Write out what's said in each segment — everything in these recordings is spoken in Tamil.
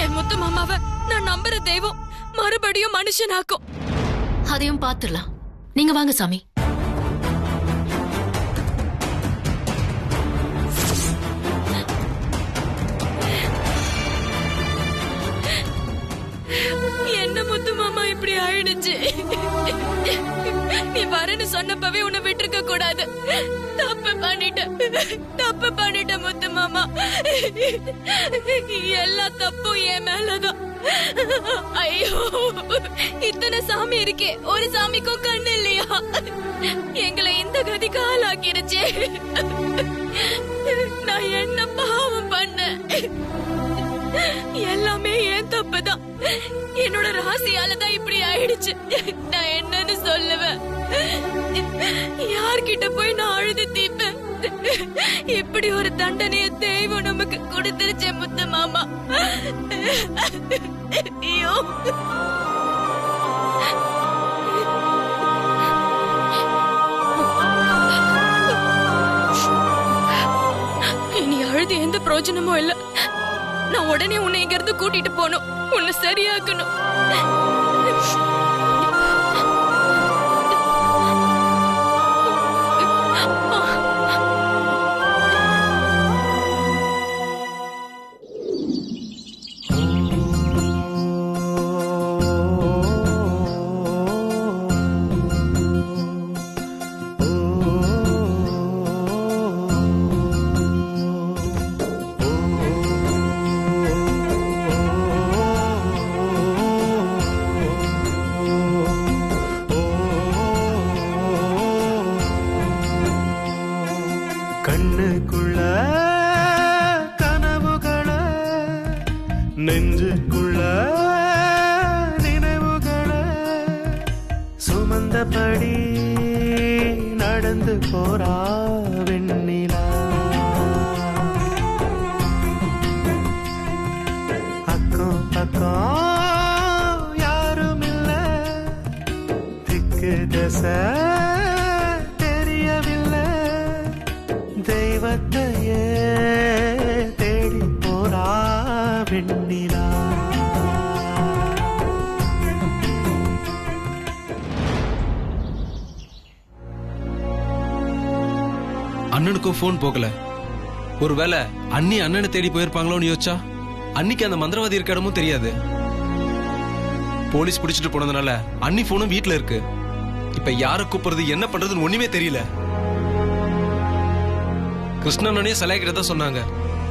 என் முத்து மாமாவை நான் நம்புற தெய்வம் மறுபடியும் மனுஷனாக்கும். அதையும் பாத்துடலாம். நீங்க வாங்க சாமி. என்ன முத்து மாமா இப்படி ஆயிடுச்சு? நீ வரன்னு சொன்னப்பவே உன்னை விட்டுருக்க கூடாது. தப்பு பண்ணிட்ட முத்து மாமா. எல்லா தப்பும் என் மேலதான். ஐயோ, இத்தனை சாமி இருக்கே, ஒரு சாமிக்கும் கண்ணு இல்லையா? எங்களை இந்த கதிக்கு ஆளாக்கிருச்சு. நான் என்ன பாவம் பண்ண? எல்லாமே ஏன் தப்புதான். என்னோட ராசியாலதான் இப்படி ஆயிடுச்சு. நான் என்னன்னு சொல்லுவேன்? யார்கிட்ட போய் நான் அழுது தீப்பேன்? இப்படி ஒரு தண்டனைய தெய்வம் நமக்கு கொடுத்துருச்சே முத்து மாமா. ஐயோ, இனி அழுது எந்த பிரயோஜனமும் இல்ல. நான் உடனே உன்னை இங்க இருந்து கூட்டிட்டு போகணும். உன்னை சரியாக்கணும். கண்ணுக்குள்ள கனவுகள, நெஞ்சுக்குள்ள நினைவுகள சுமந்தபடி நடந்து போறா வெண்ணிலா. அக்கம் பக்கம் யாரும் இல்ல, திக்கு தசை தெய்வத்தையே தேடி போறா வெண்ணிலா. அண்ணனுக்கும் போன் போகல. ஒருவேளை அண்ணி அண்ணனை தேடி போயிருப்பாங்களோன்னு யோசிச்சா அன்னிக்கு அந்த மந்திரவாதி இருக்க இடமும் தெரியாது. போலீஸ் பிடிச்சிட்டு போனதுனால அண்ணி போனும் வீட்டுல இருக்கு. இப்ப யார கூப்பிடுறது என்ன பண்றதுன்னு ஒண்ணுமே தெரியல. கிருஷ்ணனே சலாய்க்கிறதா சொன்னாங்க.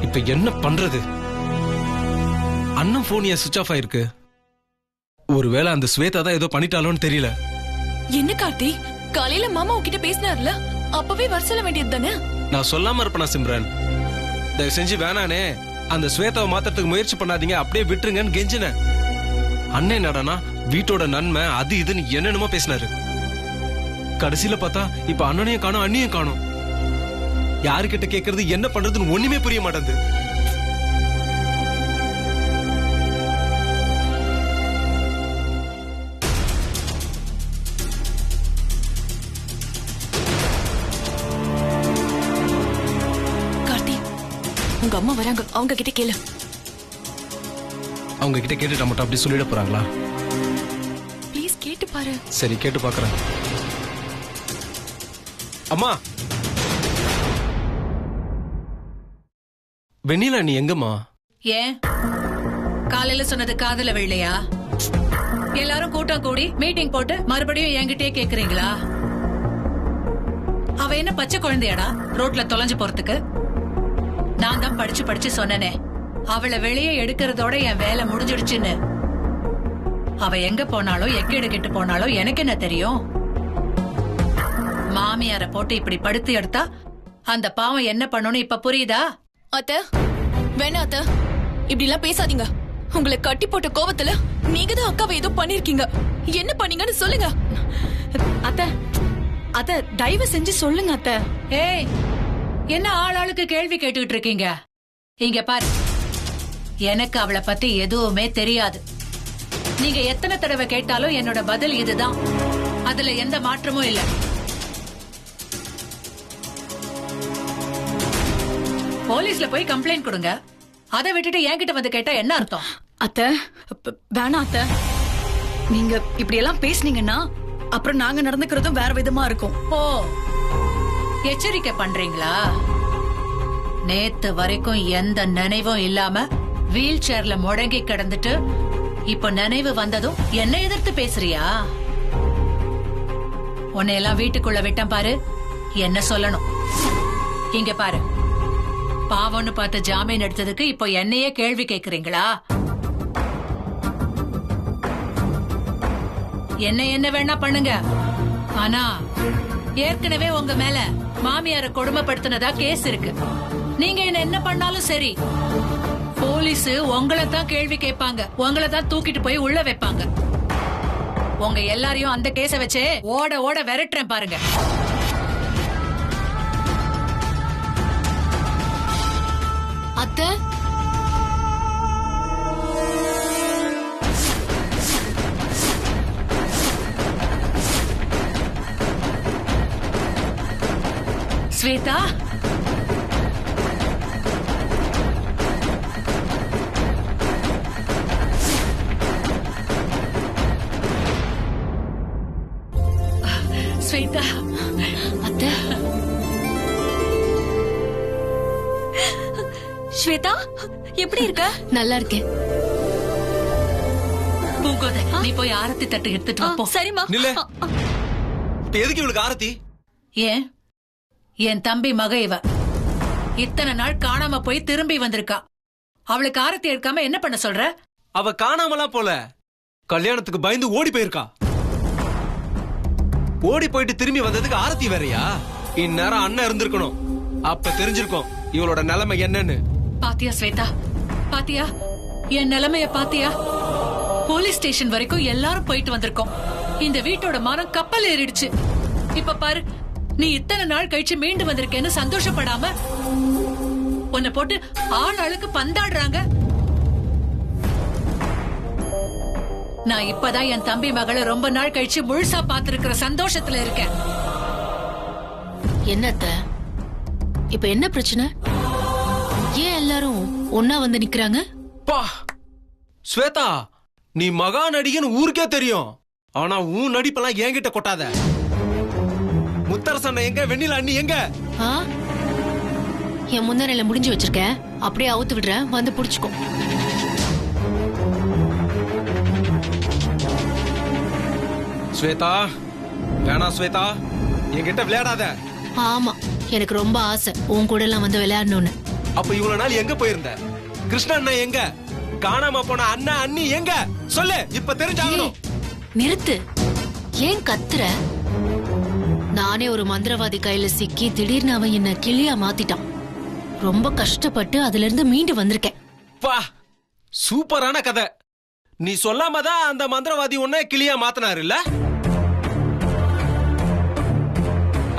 இப்ப என்ன பண்றது? அண்ணன் போன் ஏன் சுவிட்ச் ஆஃப் ஆயிருக்கு? ஒருவேளை அந்த ஸ்வேதா தான் ஏதோ பண்ணிட்டாலோன்னு தெரியல. என்ன கார்த்தி, காலையில மாமா உன்கிட்ட பேசினார்ல, அப்பவே வர சொல்ல வேண்டியது தானே? நான் சொல்லாம இருப்பேனா சிம்ரன்? தயவு செஞ்சு வேணானே, அந்த ஸ்வேதாவை மாத்துறதுக்கு முயற்சி பண்ணாதீங்க, அப்படியே விட்டுருங்கன்னு கெஞ்சின. அண்ணன் என்னடானா வீட்டோட நன்மை அது இதுன்னு என்னென்னமோ பேசினாரு. கடைசியில பார்த்தா இப்ப அண்ணனையும் காணும் அண்ணியும் காணும். யாருக்கிட்ட கேட்கறது என்ன பண்றதுன்னு ஒண்ணுமே புரிய மாட்டேங்குது. கார்த்தி, உங்க அம்மா வராங்க, அவங்க கிட்ட கேளு. அவங்க கிட்ட கேட்டுட்டா மட்டும் அப்படி சொல்லிட போறாங்களா? ப்ளீஸ் கேட்டு பாரு. சரி, கேட்டு பாக்குறேன். அம்மா, வெண்ணிலா நீ எங்கம்மா? ஏன் காலையில சொன்னது காதல விழலையா? எல்லாரும் கூட்டம் கூடி மீட்டிங் போட்டு மறுபடியும் என்கிட்டயே கேக்குறீங்களா? அவ என்ன பச்சை குழந்தையாடா ரோட்ல தொலைஞ்சு போறதுக்கு? நான் தான் படிச்சு படிச்சு சொன்னனே, அவளை வெளியே எடுக்கிறதோட என் வேலை முடிஞ்சிடுச்சுன்னு. அவ எங்க போனாலும் எக்கேடு கெட்டு போனாலும் எனக்கு என்ன தெரியும்? மாமியார போட்டு இப்படி படுத்து எடுத்தா அந்த பாவம் என்ன பண்ணணும்னு இப்ப புரியுதா? அத்த, வேணா அத்த, இப்படி எல்லாம் பேசாதீங்க. உங்களை கட்டி போட்ட கோவத்துல நீங்க தான் அக்காவை ஏதோ பண்ணிருக்கீங்க. என்ன பண்ணீங்கன்னு சொல்லுங்க. அத்த, அத்த தயவு செஞ்சு சொல்லுங்க அத்த. ஏய், என்ன ஆளாளுக்கு கேள்வி கேட்டுக்கிட்டு இருக்கீங்க? இங்க பாரு, எனக்கு அவளை பத்தி எதுவுமே தெரியாது. நீங்க எத்தனை தடவை கேட்டாலும் என்னோட பதில் இதுதான். அதுல எந்த மாற்றமும் இல்ல. போலீஸ்ல போய் கம்ப்ளைண்ட் கொடுங்க. அதை விட்டுட்டு என்கிட்ட வந்து கேட்டா என்ன அர்த்தம்? அத்தை வேணாம் அத்தை. நீங்க இப்படி எல்லாம் பேசுனீங்கன்னா அப்புறம் நாங்க நடந்துக்கிறதும் வேற விதமா இருக்கும். ஓ, எச்சரிக்கை பண்றீங்களா? நேத்து வரைக்கும் எந்த நினைவும் இல்லாம வீல் சேர்ல முடங்கி கிடந்துட்டு இப்ப நினைவு வந்ததும் என்ன எதிர்த்து பேசுறியா? உன்னையெல்லாம் வீட்டுக்குள்ள விட்டேன் பாரு, என்ன சொல்லணும்? இங்க பாரு, பாவம்னு பார்த்து ஜாமீன் எடுத்ததுக்கு இப்போ என்னையே கேள்வி கேக்குறீங்களா? என்ன வேணா பண்ணுங்க, ஆனா ஏற்கனவே உங்க மேல மாமியார கொடுமைப்படுத்தினதா கேஸ் இருக்கு. நீங்க என்ன பண்ணாலும் சரி, போலீஸ் உங்களை தான் கேள்வி கேட்பாங்க, உங்களை தான் தூக்கிட்டு போய் உள்ள வைப்பாங்க. உங்க எல்லாரையும் அந்த கேஸ வச்சே ஓட ஓட விரட்டுறேன் பாருங்க. அத்தை, ஸ்வேதா, ஸ்வேதா, அத்தை, ஸ்வேதா எப்படி இருக்க? நல்லா இருக்கேன். பூங்கோதை, நீ போய் ஆரத்தி தட்டு எடுத்துட்டு வா, போ. சரிம்மா. நில்லு. இப்ப எதுக்கு இவளுக்கு ஆரத்தி? ஏன், என் தம்பி மக இவ இத்தனை நாள் காணாம போய் திரும்பி வந்திருக்கா. அவளுக்கு ஆரத்தி எடுக்காம என்ன பண்ண சொல்ற? அவ காணாமலாம் போல, கல்யாணத்துக்கு பயந்து ஓடி போயிருக்கா. ஓடி போயிட்டு திரும்பி வந்ததுக்கு ஆரத்தி வேறயா? இந்நேரம் அண்ணன் இருந்திருக்கணும், அப்ப தெரிஞ்சிருக்கும் இவளோட நிலைமை என்னன்னு. பாத்தியா ஸ்வேதா, பாத்தியா என் நிலைமைய பாத்தியா? போலீஸ் ஸ்டேஷன் வரைக்கும் எல்லாரும் போயிட்டு வந்திருக்கோம். இந்த வீட்டோட மரம் கப்பல் ஏறிடுச்சு. இப்ப பாரு, நீ இத்தனை நாள் கழிச்சு மீண்டு வந்திருக்கேன்னு சந்தோஷப்படாம உன்னை போட்டு ஆள் ஆளுக்கு பந்தாடுறாங்க. நான் இப்பதான் என் தம்பி மகளை ரொம்ப நாள் கழிச்சு முழுசா பாத்திருக்கிற சந்தோஷத்துல இருக்கேன். என்னத்த இப்ப என்ன பிரச்சனை? ஏன் எல்லாரும் ஒன்னா வந்து நிக்கிறாங்க? பா ஸ்வேதா, நீ மகா நடிகன்னு ஊருக்கே தெரியும், ஆனா உன் நடிப்பெல்லாம் என்கிட்ட கொட்டாத. முத்தரசன் எங்க, வெண்ணில அண்ணி எங்க? ஆ? என் முந்தானையில முடிஞ்சு வச்சிருக்கேன், அப்படியே அவுத்து விடுறேன், வந்து புடிச்சுக்கோ. ஸ்வேதா வேணா, ஸ்வேதா என்கிட்ட விளையாடாத. ஆமா, எனக்கு ரொம்ப ஆசை உன் கூட எல்லாம் வந்து விளையாடணும்னு. அப்ப இவ்வளவு நாள் எங்க போயிருந்த? கிருஷ்ண அண்ணன் எங்க? காணாம போன அண்ணா அண்ணி எங்க? சொல்லு, இப்ப தெரிஞ்சாகணும். நிறுத்து, ஏன் கத்துற? நானே ஒரு மந்திரவாதி கையில சிக்கி திடீர்னு அவன் என்ன கிளியா மாத்திட்டான். ரொம்ப கஷ்டப்பட்டு அதுல இருந்து மீண்டு வந்திருக்கேன். பா சூப்பரான கதை. நீ சொல்லாம தான் அந்த மந்திரவாதி உன்னை கிளியா மாத்தினாரு இல்ல?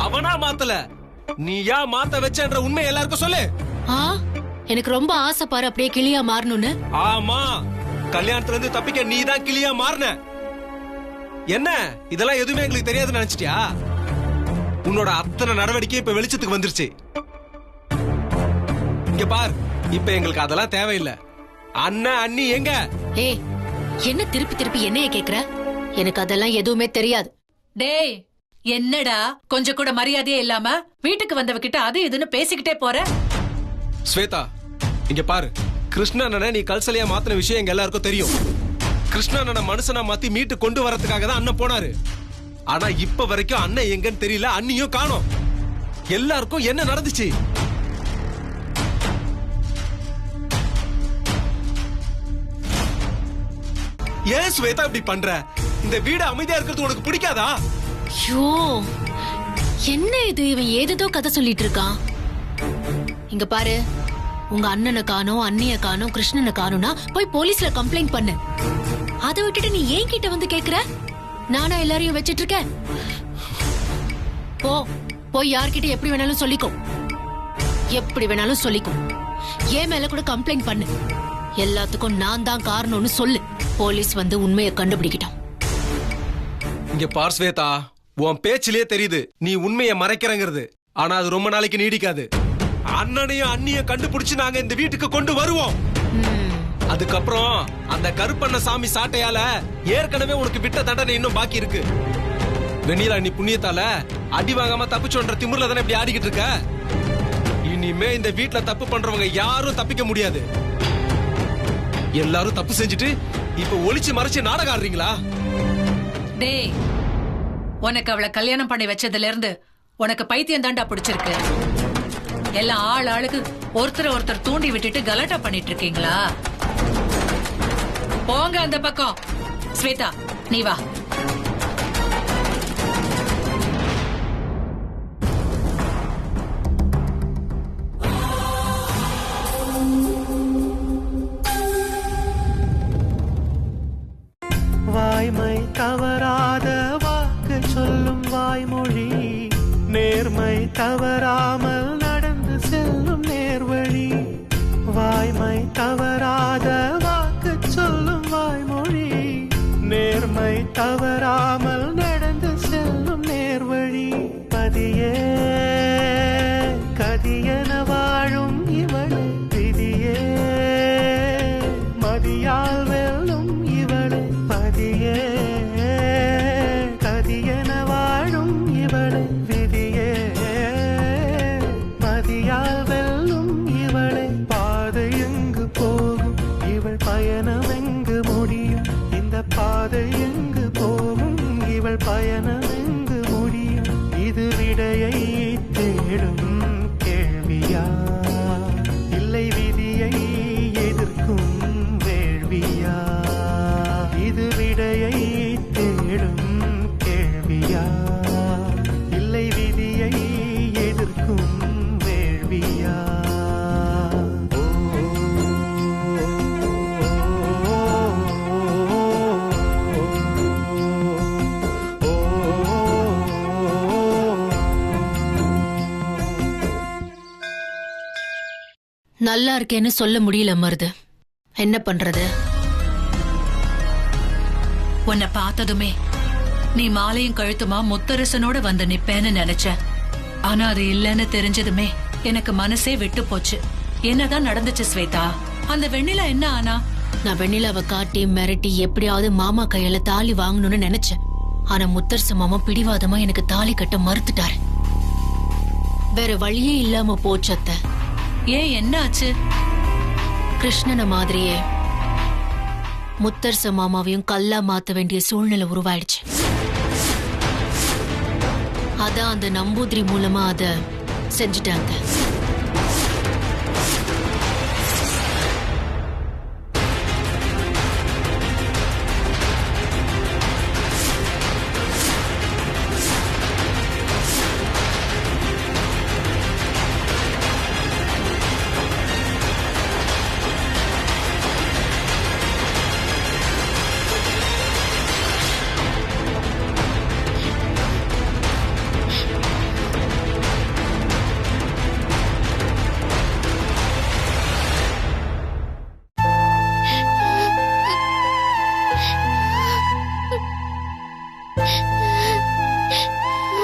அவனா மாத்தல, நீயா மாத்த வச்சன்ற உண்மை எல்லாருக்கும் சொல்லு. ஆ, எனக்கு ரொம்ப ஆசை பாரு அப்படியே கிளியா மாறணும்னு. ஆமா, கல்யாணத்துல இருந்து தப்பிக்க நீ தான் கிளியா மாறின. என்ன இதெல்லாம் எதுவுமே எங்களுக்கு தெரியாதுன்னு நினைச்சிட்டியா? உன்னோட அத்தனை நடவடிக்கை இப்ப வெளிச்சத்துக்கு வந்துருச்சு. இங்க பார், இப்ப எங்களுக்கு அதெல்லாம் தேவையில்லை. அண்ணன் அண்ணி எங்க? ஏய், என்ன திருப்பி திருப்பி என்னைய கேக்குற? எனக்கு அதெல்லாம் எதுவுமே தெரியாது. டேய், என்னடா கொஞ்சம் கூட மரியாதையே இல்லாம வீட்டுக்கு வந்தவகிட்ட அது இதுன்னு பேசிக்கிட்டே போற? ஸ்வேதா, இங்க பாரு, கிருஷ்ணனை நீ கல்சலையா மாத்தின விஷயம் எங்க எல்லாருக்கும் தெரியும். கிருஷ்ணனை மனுஷனா மாத்தி மீட்டு கொண்டு வரதுக்காக தான் அண்ணன் போனாரு. ஆனா இப்ப வரைக்கும் அண்ணன் எங்கன்னு தெரியல, அண்ணியும் காணோம். எல்லாருக்கும் என்ன நடந்துச்சு? ஏன் ஸ்வேதா இப்படி பண்ற? இந்த வீடு அமைதியா இருக்கிறது உனக்கு பிடிக்காதா? ஐயோ, என்ன இது? இவன் ஏதேதோ கதை சொல்லிட்டு இருக்கான். இங்க பாரு, உங்க அண்ணனை காணோம், அண்ணிய காணோம், கிருஷ்ணனை காணோம்னா போய் போலீஸ்ல கம்ப்ளைண்ட் பண்ணு. அதை விட்டுட்டு நீ ஏன் கிட்ட வந்து கேக்குற? நானா எல்லாரையும் வச்சிட்டு இருக்கேன்? போ, போய் யார்கிட்ட எப்படி வேணாலும் சொல்லிக்கோ, எப்படி வேணாலும் சொல்லிக்கோ. ஏன் மேல கூட கம்ப்ளைண்ட் பண்ணு. எல்லாத்துக்கும் நான் தான் காரணம்னு சொல்லு. போலீஸ் வந்து உண்மையை கண்டுபிடிக்கிட்டோம். இங்க பார் ஸ்வேதா, உன் பேச்சிலே தெரியுது நீ உண்மையை மறைக்கிறங்கிறது. ஆனா அது ரொம்ப நாளைக்கு நீடிக்காது. அண்ணனையும் அண்ணியும் கண்டுபிடிச்சு நாங்க இந்த வீட்டுக்கு கொண்டு வருவோம். அதுக்கப்புறம் அந்த கருப்பண்ண சாமி சாட்டையால ஏற்கனவே உனக்கு விட்ட தண்டனை இன்னும் பாக்கி இருக்கு. வெண்ணிலா, நீ புண்ணியத்தால அடி வாங்காம தப்பிச்சோன்ற திமிர்ல தானே இப்படி ஆடிக்கிட்டு இருக்க. இனிமே இந்த வீட்டுல தப்பு பண்றவங்க யாரும் தப்பிக்க முடியாது. எல்லாரும் தப்பு செஞ்சுட்டு இப்ப ஒளிச்சு மறைச்சு நாடகம் ஆடுறீங்களா? டேய், உனக்கு அவளை கல்யாணம் பண்ணி வச்சதுல இருந்து உனக்கு பைத்தியம் தாண்டா பிடிச்சிருக்கு. எல்லாம் ஆள் ஆளுக்கு ஒருத்தர் தூண்டி விட்டுட்டு கலாட்டா பண்ணிட்டு இருக்கீங்களா? போங்க அந்த பக்கம். ஸ்வேதா, நீ வா. வாய்மை தவறாத வாக்கு சொல்லும் வாய்மொழி, நேர்மை தவறாமல் நடந்து செல்லும் நேர்வழி. வாய்மை தவறாத வாக்கு சொல்லும் வாய்மொழி, நேர்மை தவறாமல் நடந்து செல்லும் நேர்வழி. பதியே கதியன வாழும் இவளே, விதியே மதியால் வெல்லும் இவளே. பதியே கதியன வாழும் இவளே, விதியே மதியால் வெல்லும் இவளே. பாதை எங்கு போகும் இவள் பயணம் எங்கு முடியும்? இந்த பாதை எங்கு போகும் இவள் பயணம் எங்கு முடியும்? இது விடையை தேடும் கேள்வியா, இல்லை விதியை எதிர்க்கும் வேள்வியா? இது விடையை தேடும் கேள்வியா, இல்லை விதியை எதிர்க்கும் வேள்வியா? நல்லா இருக்கேன்னு சொல்ல முடியல மருது. என்ன பண்றது? உன்னை பார்த்ததுமே நீ மாலையும் கழுத்துமா முத்தரசனோட வந்து நிப்பேன்னு நினைச்சேன். ஆனா அது இல்லன்னு தெரிஞ்சதுமே எனக்கு மனசே விட்டு போச்சு. என்னதான் நடந்துச்சு ஸ்வேதா? அந்த வெண்ணிலா என்ன ஆனா? நான் வெண்ணிலாவை காட்டி மிரட்டி எப்படியாவது மாமா கையில தாலி வாங்கணும்னு நினைச்சேன். ஆனா முத்தரச மாமா பிடிவாதமா எனக்கு தாலி கட்ட மறுத்துட்டாரு. வேற வழியே இல்லாம போச்சு அத்தை. ஏன், என்ன ஆச்சு? கிருஷ்ணன மாதிரியே முத்தரச மாமாவையும் கல்லா மாத்த வேண்டிய சூழ்நிலை உருவாயிடுச்சு. அதான் அந்த நம்பூதிரி மூலமா அத செஞ்சுட்டாங்க.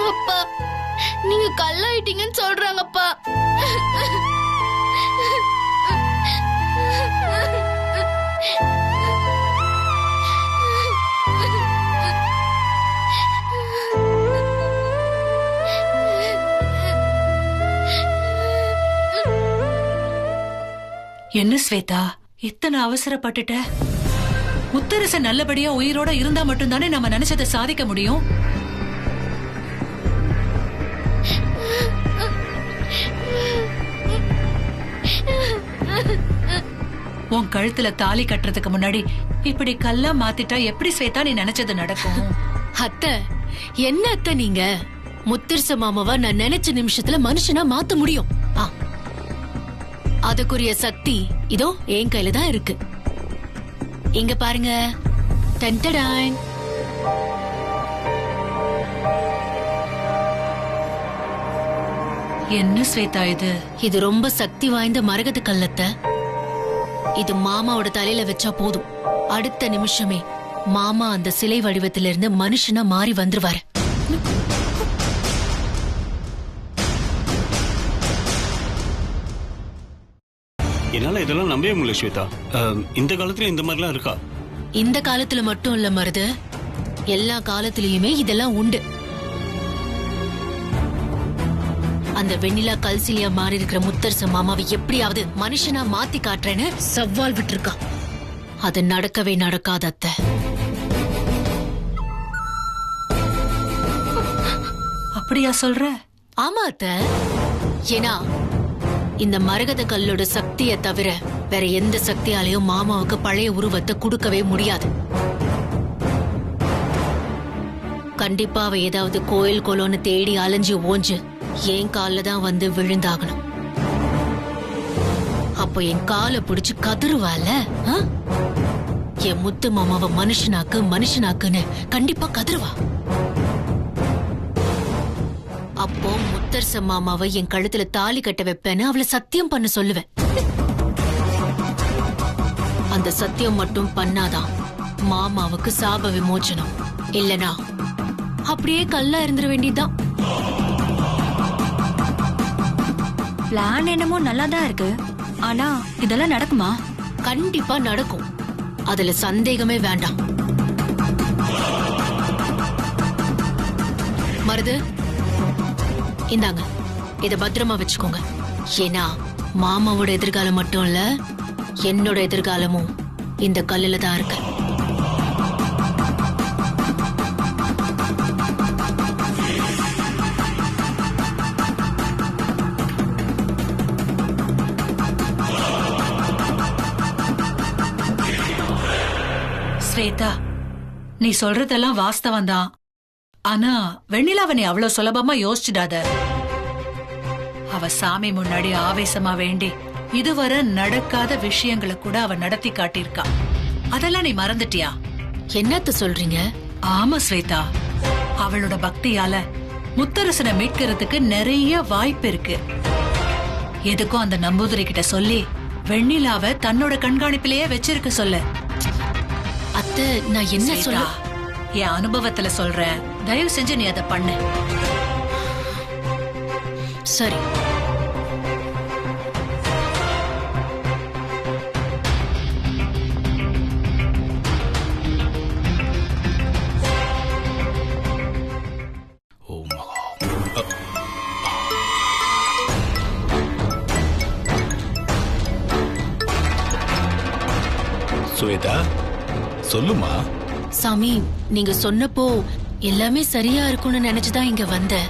அப்பா, நீங்க கல்லாயிட்டீங்கன்னு சொல்றாங்கப்பா. என்ன ஸ்வேதா, இத்தனை அவசரப்பட்டுட்ட? முத்தரசன் நல்லபடியா உயிரோட இருந்தா மட்டும்தானே நம்ம நினைச்சதை சாதிக்க முடியும். உன் கழுத்துல தாலி கட்டுறதுக்கு முன்னாடி இப்படி கல்லா மாத்திட்டா எப்படி ஸ்வேதா நீ நினைச்சது நடக்கும்? அத்தை, என்ன அத்தை நீங்க? முத்தரச மாமாவா நான் நினைச்ச நிமிஷத்துல மனுஷனா மாத்த முடியும். அதுக்குரிய சக்தி இதோ என் கையில தான் இருக்கு. இங்க பாருங்க. டன்டடான். என்ன ஸ்வேதா இது? இது ரொம்ப சக்தி வாய்ந்த மரகத கல்லத்தை. இது மாமாவோட தலையில வச்சா போதும், அடுத்த நிமிஷமே மாமா அந்த சிலை வடிவத்திலிருந்து மனுஷனா மாறி வந்துருவாரு. என்னால இதெல்லாம் நம்பவே முடியல ஸ்வேதா. இந்த காலத்துல இந்த மாதிரிலாம் இருக்கா? இந்த காலத்துல மட்டும் இல்ல மருது, எல்லா காலத்திலயுமே இதெல்லாம் உண்டு. அந்த வெண்ணிலா கல்சிலியா மாறி இருக்கிற முத்தரச மாமாவை எப்படியாவது மனுஷனா மாத்தி காட்டுறேன்னு சவால் விட்டுருக்கா. அது நடக்கவே நடக்காத அத்தை. அப்படியா சொல்ற? ஆமா அத்தை. ஏன்னா இந்த மரகத கல்லோட சக்தியை தவிர வேற எந்த சக்தியாலையும் மாமாவுக்கு பழைய உருவத்தை கொடுக்கவே முடியாது. கண்டிப்பா அவ ஏதாவது கோயில் கோலோன்னு தேடி அலைஞ்சு ஓஞ்சு என் கால்ல தான் வந்து விழுந்தாகணும். அப்போ என் காலை பிடிச்சு கதறுவால, என் முத்து மாமாவை மனுஷனாக்கு மனுஷனாக்குன்னு கண்டிப்பா கதறுவா. அப்போ முத்தரச மாமாவை என் கழுத்துல தாலி கட்ட வைப்பேன்னு அவளை சத்தியம் பண்ண சொல்லுவேன். அந்த சத்தியம் மட்டும் பண்ணாதான் மாமாவுக்கு சாப விமோச்சனம். இல்லனா அப்படியே கல்லா இருந்துட வேண்டியதுதான். பிளான் என்னமோ நல்லாதான் இருக்கு. ஆனா இதெல்லாம் நடக்குமா? கண்டிப்பா நடக்கும். அதுல சந்தேகமே வேண்டாம். மருது, இந்தாங்க, இத பத்திரமா வச்சுக்கோங்க. ஏன்னா மாமாவோட எதிர்காலம் மட்டும் இல்ல, என்னோட எதிர்காலமும் இந்த கல்லுல தான் இருக்கு. ஸ்வேதா, நீ சொல்றதெல்லாம் வாஸ்தவம் தான். ஆனா வெண்ணிலாவை நீ அவ்வளவு சுலபமா யோசிச்சிடாத. அவ சாமி முன்னாடி ஆவேசமா வேண்டி இதுவரை நடக்காத விஷயங்களை கூட அவ நடத்தி காட்டியிருக்கா. அதெல்லாம் நீ மறந்துட்டியா? என்னத்த சொல்றீங்க? ஆமா ஸ்வேதா, அவளோட பக்தியால முத்தரசனை மீட்கிறதுக்கு நிறைய வாய்ப்பு இருக்கு. எதுக்கும் அந்த நம்பூதிரி கிட்ட சொல்லி வெண்ணிலாவை தன்னோட கண்காணிப்பிலேயே வச்சிருக்க சொல்லு. அத்தை, நான் என்ன சொல்ல? என் அனுபவத்துல சொல்றேன், தயவு செஞ்சு நீ அதை பண்ணு. சரி. சுவேதா, சொல்லுமா. சாமி, நீங்க சொன்னப்போ எல்லாமே சரியா இருக்கும்னு நினைச்சுதான் இங்க வந்தேன்.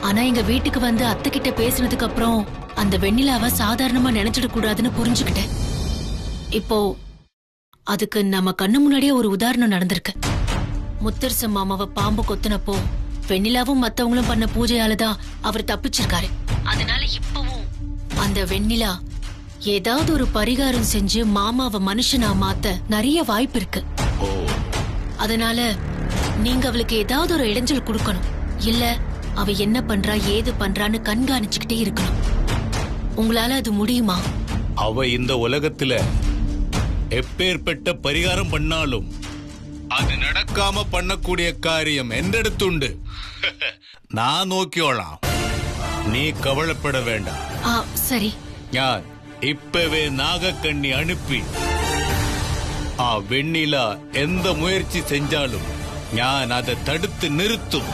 ஆனா எங்க வீட்டுக்கு வந்து அத்தை கிட்ட பேசினதுக்கு அப்புறம் அந்த வெண்ணிலாவை சாதாரணமா நினைச்சிட கூடாதுன்னு புரிஞ்சுக்கிட்டேன். இப்போ அதுக்கு நம்ம கண்ணு முன்னாடியே ஒரு உதாரணம் நடந்திருக்கு. முத்தரச மாமாவை பாம்பு கொத்துனப்போ வெண்ணிலாவும் மத்தவங்களும் பண்ண பூஜையாலதான் அவர் தப்பிச்சிருக்காரு. அதனால இப்பவும் அந்த வெண்ணிலா ஏதாவது ஒரு பரிகாரம் செஞ்சு மாமாவை மனுஷனா மாத்த நிறைய வாய்ப்பு இருக்கு. அதனால நீங்க அவளுக்கு ஏதாவது ஒரு இடைஞ்சல் கொடுக்கணும். இல்ல அவ என்ன பண்றா ஏது பண்றான்னு கண்காணிச்சுக்கிட்டே இருக்கணும். உங்களால அது முடியுமா? அவ இந்த உலகத்துல எப்பேற்பட்ட பரிகாரம் பண்ணாலும் அது நடக்காம பண்ணக்கூடிய காரியம் எந்தெடுத்துண்டு நான் நோக்கியோலாம். நீ கவலைப்பட வேண்டாம். சரி. நான் இப்பவே நாகக்கண்ணி அனுப்பி வெண்ணிலா எந்த முயற்சி செஞ்சாலும் நான் அதை தடுத்து நிறுத்தும்.